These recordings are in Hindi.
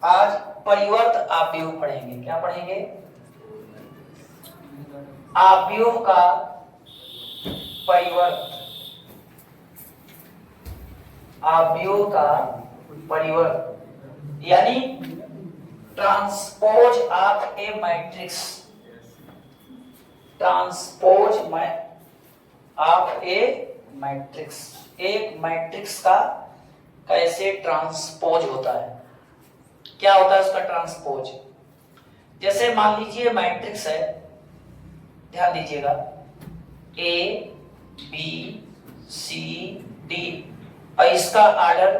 आज परिवर्त आव्यूह पढ़ेंगे। क्या पढ़ेंगे? आव्यूह का परिवर्त, आव्यूह का परिवर्त यानी transpose of A matrix, transpose of A matrix. एक मैट्रिक्स का कैसे ट्रांसपोज होता है, क्या होता है उसका ट्रांसपोज। जैसे मान लीजिए मैट्रिक्स है, ध्यान दीजिएगा, ए बी सी डी और इसका ऑर्डर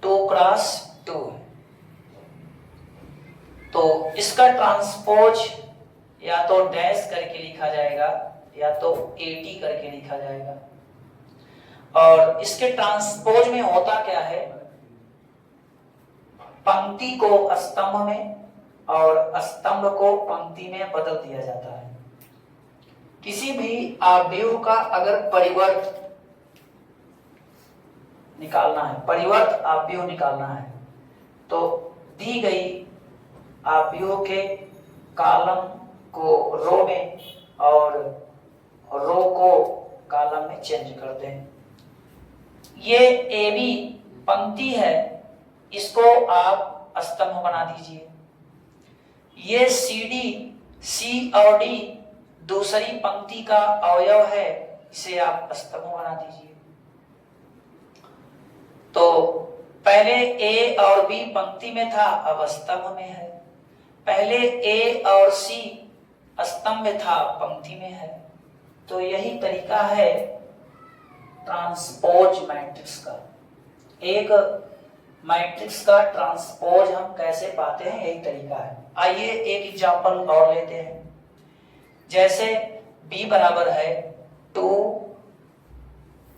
2 क्रॉस 2 है। तो इसका ट्रांसपोज या तो डैश करके लिखा जाएगा या तो एटी करके लिखा जाएगा। और इसके ट्रांसपोज में होता क्या है, पंक्ति को स्तंभ में और स्तंभ को पंक्ति में बदल दिया जाता है। किसी भी आव्यूह का अगर परिवर्त निकालना है, परिवर्त आव्यूह निकालना है, तो दी गई आव्यूह के कॉलम को रो में और रो को कॉलम में चेंज कर दें। ये ए बी पंक्ति है, इसको आप स्तंभ बना दीजिए। ये सी डी, सी और डी दूसरी पंक्ति का अवयव है, इसे आप स्तंभ बना दीजिए। तो पहले ए और बी पंक्ति में था, अब स्तंभ में है। पहले ए और सी स्तंभ में था, पंक्ति में है। तो यही तरीका है ट्रांसपोज मैट्रिक्स का। एक मैट्रिक्स का ट्रांसपोज हम कैसे पाते हैं, यही तरीका है। आइए एक एग्जांपल और लेते हैं। जैसे B बराबर है 2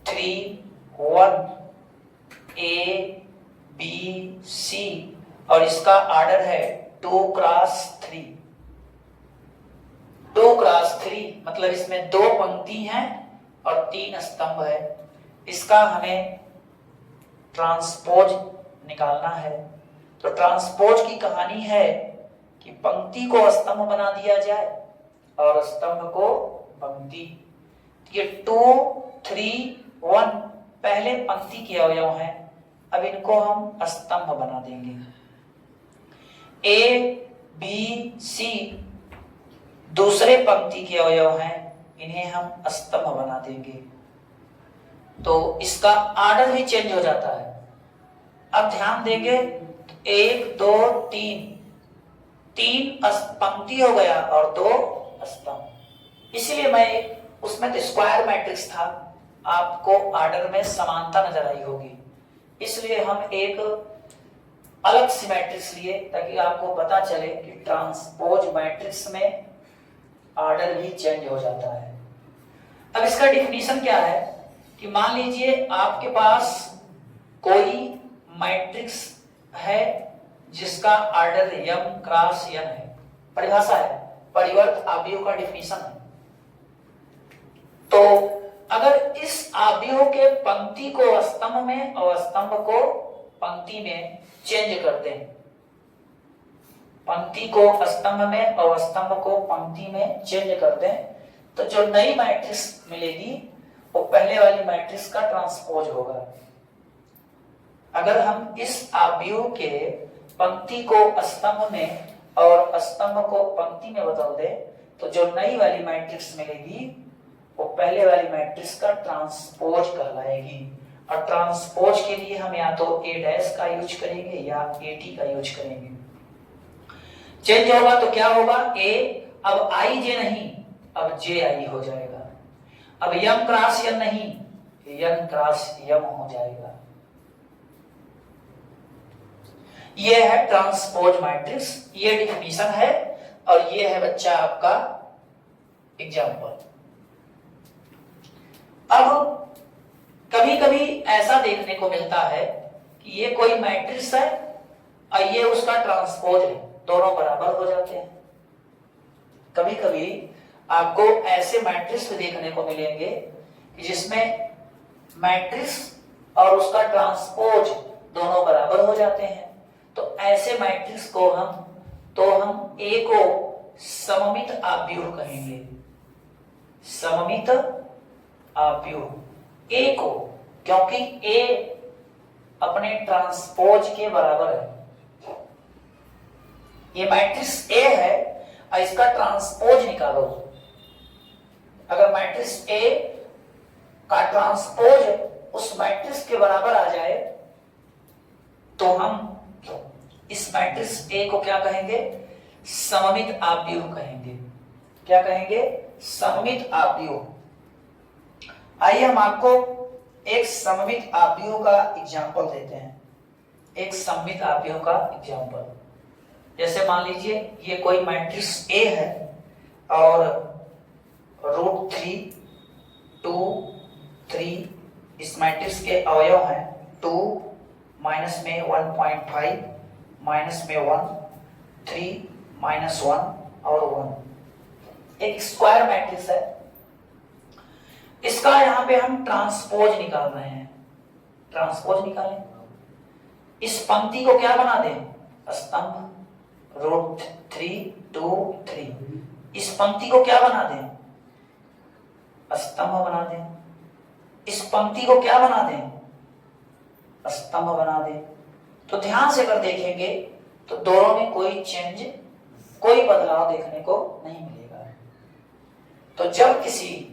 3 1 A B C और इसका ऑर्डर है 2 क्रॉस 3। 2 क्रॉस 3 मतलब इसमें 2 पंक्ति हैं और 3 स्तंभ है। इसका हमें ट्रांसपोज निकालना है। तो ट्रांसपोज की कहानी है कि पंक्ति को स्तंभ बना दिया जाए और स्तंभ को पंक्ति। ये 2 3 1 पहले पंक्ति के अवयव हैं, अब इनको हम स्तंभ बना देंगे। ए बी सी दूसरे पंक्ति के अवयव हैं, इन्हें हम स्तंभ बना देंगे। तो इसका ऑर्डर भी चेंज हो जाता है। अब ध्यान देंगे, 1 2 3 पंक्ति हो गया और 2 स्तंभ। इसलिए मैं उसमें तो स्क्वायर मैट्रिक्स था, आपको ऑर्डर में समानता नजर आई होगी, इसलिए हम एक अलग सी मैट्रिक्स लिए ताकि आपको पता चले कि ट्रांसपोज मैट्रिक्स में ऑर्डर भी चेंज हो जाता है। अब इसका डिफिनीशन क्या है कि मान लीजिए आपके पास कोई मैट्रिक्स है जिसका ऑर्डर m क्रॉस n है। परिभाषा है, परिवर्त आव्यूह का डिफिनीशन है। तो अगर इस आव्यूह के पंक्ति को स्तंभ में और स्तंभ को पंक्ति में चेंज करते हैं, पंक्ति को स्तंभ में और स्तंभ को पंक्ति में चेंज करते हैं, तो जो नई मैट्रिक्स मिलेगी वो पहले वाली मैट्रिक्स का ट्रांसपोज होगा। अगर हम इस आव्यूह के पंक्ति को स्तंभ में और स्तंभ को पंक्ति में बदल दे, तो जो नई वाली मैट्रिक्स मिलेगी वो पहले वाली मैट्रिक्स का ट्रांसपोज कहलाएगी। और ट्रांसपोज के लिए हम या तो ए डैश का यूज करेंगे या ए टी का यूज करेंगे। चेंज होगा तो क्या होगा, ए अब आई जे नहीं, अब जे आई हो जाएगा। अब यम क्रॉस यन नहीं, यन क्रॉस यम हो जाएगा। ये है ट्रांसपोज मैट्रिक्स, ये डिफिनीशन है और ये है बच्चा आपका एग्जाम्पल। अब कभी कभी ऐसा देखने को मिलता है कि ये कोई मैट्रिक्स है और ये उसका ट्रांसपोज है, दोनों बराबर हो जाते हैं। कभी कभी आपको ऐसे मैट्रिक्स देखने को मिलेंगे कि जिसमें मैट्रिक्स और उसका ट्रांसपोज दोनों बराबर हो जाते हैं। तो ऐसे मैट्रिक्स को हम ए को सममित आव्यूह कहेंगे। सममित आव्यूह ए को, क्योंकि ए अपने ट्रांसपोज के बराबर है। ये मैट्रिक्स ए है और इसका ट्रांसपोज निकालो। अगर मैट्रिक्स ए का ट्रांसपोज उस मैट्रिक्स के बराबर आ जाए तो हम इस मैट्रिक्स ए को क्या कहेंगे? सममित आव्यूह कहेंगे। क्या कहेंगे? सममित आव्यूह। आइए हम आपको एक सममित आव्यूह का एग्जांपल देते हैं। एक सममित आव्यूह का एग्जांपल, जैसे मान लीजिए ये कोई मैट्रिक्स ए है और √3, 2, 3 इस मैट्रिक्स के अवयव हैं। 2 माइनस में 1.5 माइनस में 1, 3 माइनस 1 और 1 एक स्क्वायर मैट्रिक्स है। इसका यहां पे हम ट्रांसपोज निकाल रहे हैं। ट्रांसपोज निकालें, इस पंक्ति को क्या बना दें? स्तंभ। √3, 2, 3 इस पंक्ति को क्या बना दें? स्तंभ बना दें। इस पंक्ति को क्या बना दें? स्तंभ बना दें। तो ध्यान से अगर देखेंगे तो दोनों में कोई चेंज, कोई बदलाव देखने को नहीं मिलेगा। तो जब किसी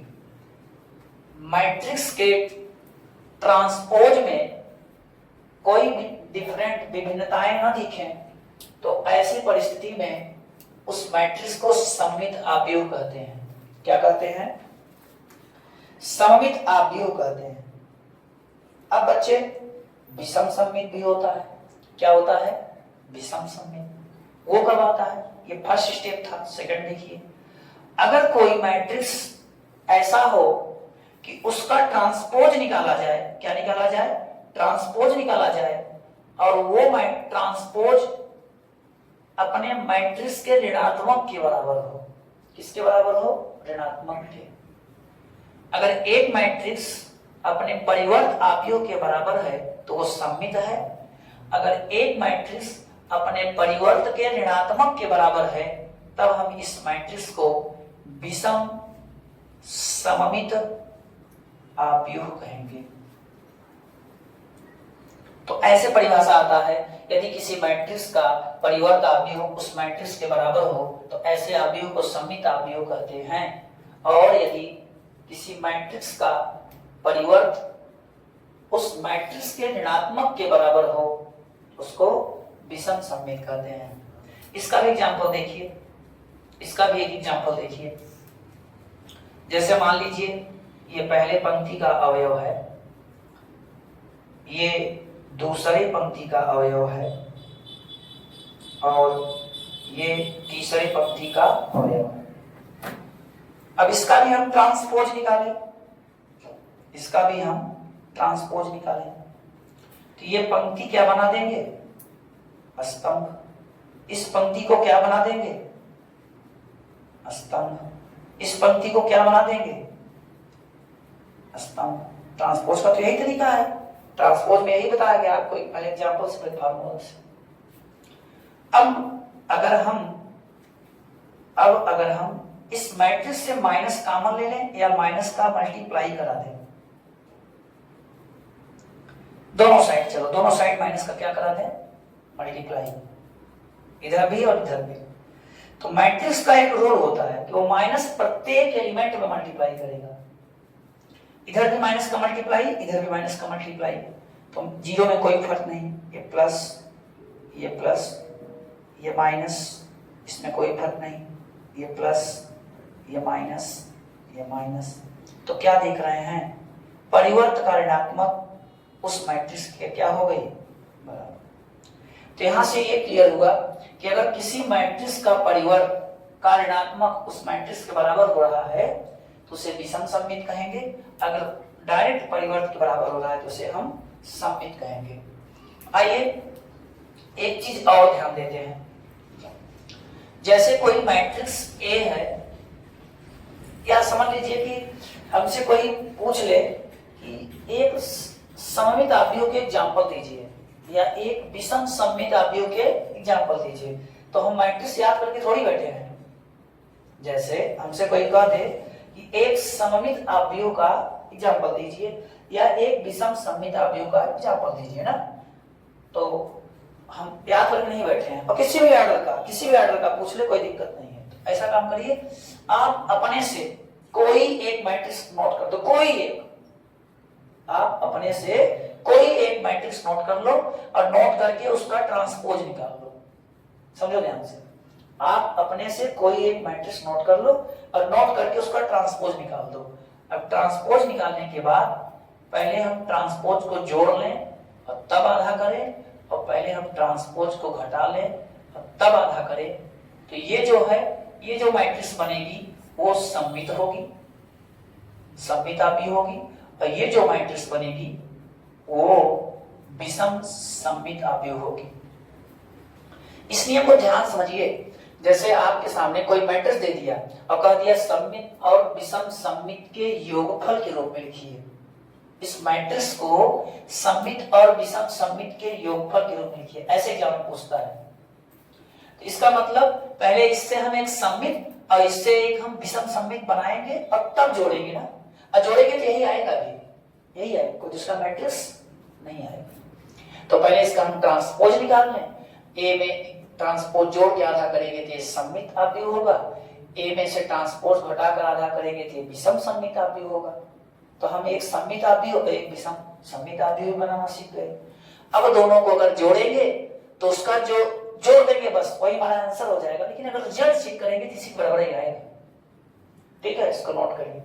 मैट्रिक्स के ट्रांसपोज में कोई भी डिफरेंट विभिन्नताएं न दिखें तो ऐसी परिस्थिति में उस मैट्रिक्स को सममित आव्यूह कहते हैं। क्या कहते हैं? सममित आव्यूह कहते हैं। अब बच्चे, विषम सममित भी होता है। क्या होता है? विषम सममित। वो कब आता है? ये फर्स्ट स्टेप था। सेकंड देखिए, अगर कोई मैट्रिक्स ऐसा हो कि उसका ट्रांसपोज निकाला जाए। क्या निकाला जाए? ट्रांसपोज निकाला जाए और वो ट्रांसपोज अपने मैट्रिक्स के ऋणात्मक के बराबर हो। किसके बराबर हो? ऋणात्मक के। अगर एक मैट्रिक्स अपने परिवर्त आव्यूह के बराबर है तो वो सममित है। अगर एक मैट्रिक्स अपने परिवर्त के ऋणात्मक के बराबर है तब हम इस मैट्रिक्स को विषम सममित आव्यूह कहेंगे। तो ऐसे परिभाषा आता है, यदि किसी मैट्रिक्स का परिवर्त आव्यूह उस मैट्रिक्स के बराबर हो तो ऐसे आव्यूह को सममित आव्यूह कहते हैं। और यदि किसी मैट्रिक्स का परिवर्त उस मैट्रिक्स के ऋणात्मक के बराबर हो उसको विषम सममित कहते हैं। इसका भी एग्जांपल देखिए। इसका भी एक एग्जांपल देखिए। जैसे मान लीजिए ये पहले पंक्ति का अवयव है, ये दूसरे पंक्ति का अवयव है और ये तीसरे पंक्ति का अवयव है। अब इसका भी हम ट्रांसपोज निकालें। इसका भी हम ट्रांसपोज निकालें तो ये पंक्ति क्या बना देंगे? स्तंभ। इस पंक्ति को क्या बना देंगे? स्तंभ। इस पंक्ति को क्या बना देंगे? स्तंभ। ट्रांसपोज का तो यही तरीका है। ट्रांसपोज में यही बताया गया आपको पहले एग्जांपल से, फार्मूला से। अब अगर हम इस मैट्रिक्स से माइनस कॉमन ले लें या माइनस का मल्टीप्लाई करा दें, दोनों साइड, चलो दोनों साइड माइनस का क्या करा दें? मल्टीप्लाई, इधर भी और इधर भी। तो मैट्रिक्स का एक रूल होता है कि वो माइनस प्रत्येक एलिमेंट में मल्टीप्लाई करेगा। इधर भी माइनस का मल्टीप्लाई, इधर भी माइनस का मल्टीप्लाई, तो जीरो में कोई फर्क नहीं। ये प्लस, ये माइनस, इसमें कोई फर्क नहीं। ये प्लस, ये माइनस। तो क्या देख रहे हैं? परिवर्त का ऋणात्मक उस मैट्रिक्स के क्या हो गई? बराबर। तो यहां से ये क्लियर हुआ कि अगर किसी मैट्रिक्स का परिवर्त का ऋणात्मक उस मैट्रिक्स के बराबर हो रहा है तो उसे विषम सममित कहेंगे। अगर डायरेक्ट परिवर्त के बराबर हो रहा है तो उसे हम सममित कहेंगे। आइए एक चीज और ध्यान देते हैं। जैसे कोई मैट्रिक्स ए है, या समझ लीजिए कि हमसे कोई पूछ ले कि एक सममित आव्यूह के एग्जांपल दीजिए। या एक विषम सममित अवयव के एग्जाम्पल दीजिए। तो हम मैट्रिक्स याद करके थोड़ी बैठे हैं। जैसे हमसे कोई कह दे कि एक सममित अवयव का एग्जाम्पल दीजिए या एक विषम सममित अवयव का एग्जाम्पल दीजिए ना, तो हम याद करके नहीं बैठे हैं। और किसी भी ऑर्डर का पूछ ले, कोई दिक्कत नहीं है। तो ऐसा काम करिए, आप अपने से कोई एक मैट्रिक्स नोट कर दो, आप अपने से कोई एक मैट्रिक्स नोट कर लो और नोट करके उसका ट्रांसपोज निकाल लो। समझो ध्यान से, आप अपने से कोई एक मैट्रिक्स नोट कर लो और नोट करके उसका ट्रांसपोज निकाल दो। अब ट्रांसपोज निकालने के बाद पहले हम ट्रांसपोज को जोड़ लें और तब आधा करें, और पहले हम ट्रांसपोज को घटा लें और तब आधा करें। तो ये जो मैट्रिक्स बनेगी वो सममित होगी, सममितापी होगी, और ये जो मैट्रिक्स बनेगी वो विषम सममित अवयव होगी। इस नियम को ध्यान समझिए। जैसे आपके सामने कोई मैट्रिक्स दे दिया और कह दिया सममित और विषम सममित के योगफल के रूप में लिखिए। इस मैट्रिक्स को सममित और विषम सममित के योगफल के रूप में लिखिए, ऐसे एग्जाम में पूछता है। तो इसका मतलब पहले इससे हम एक सममित और इससे एक हम विषम सममित बनाएंगे और तब जोड़ेंगे ना, और जोड़ेंगे तो यही आएगा, भी यही आएगा, कोई दूसरा मैट्रिक्स नहीं आएगा। तो पहले इसका हम ट्रांसपोज निकाल लें। ए में ट्रांसपोज जोड़ के आधा करेंगे तो ये सममित अवयव होगा, ए में से ट्रांसपोज घटाकर आधा करेंगे तो ये विषम सममित अवयव होगा। तो हम एक सममित अवयव एक विषम सममित अवयव बनाना सीख गए। अब दोनों को अगर जोड़ेंगे तो उसका जो जोड़ देंगे बस वही हमारा आंसर हो जाएगा। लेकिन अगर रिजल्ट चेक करेंगे तो इसी बराबर ही आएगा। ठीक है, इसको नोट करिए।